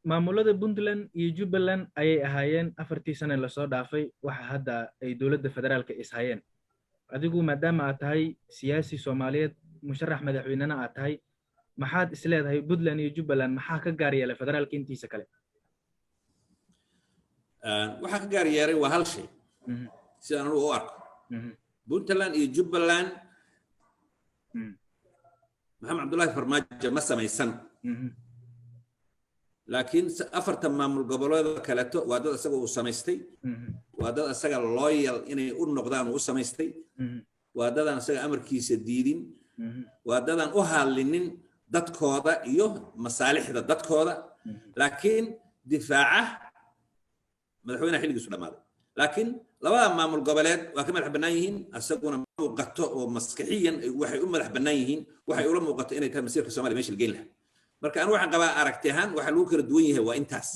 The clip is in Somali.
maamulada Puntland iyo Jubbaland ayay ahaayeen 4 sano la soo dhaafay waxa hadda ay dawladda federaalka is hayeen adigu maadaama aad tahay siyaasi Soomaaliyeed musharax madaxweynena aad tahay maxaad isleedahay Puntland iyo Jubbaland maxaa ka gaar yeelay federaalka intiisa kale waxa ka gaar yeelay waa hal shay sidaan u arko Puntland iyo Jubbaland Maxamed Cabdullaahi Farmaajo ma samaysan laakiin afarta maamul goboleed kale to waa dad asaga uu samaystay waa dad asaga loyal inay u noqdaan uu samaystay waa dad asaga amarkiisa diidin waa dad aan u halinin dadkooda iyo masaalixda dadkooda laakiin difaaca madaxweynaha xilligiisu dhamaaday laakiin labada maamul goboleed waa ka madax bannaan yihiin asaguna muuqato oo maskaxiyan waxay u madax bannaan yihiin waxay ula muuqato inay tahay masiirka Soomaaliya meesha la geyn lahaa marka anu waxaan qabaa aragti ahaan waxa lagu kala duwan yahay waa intaas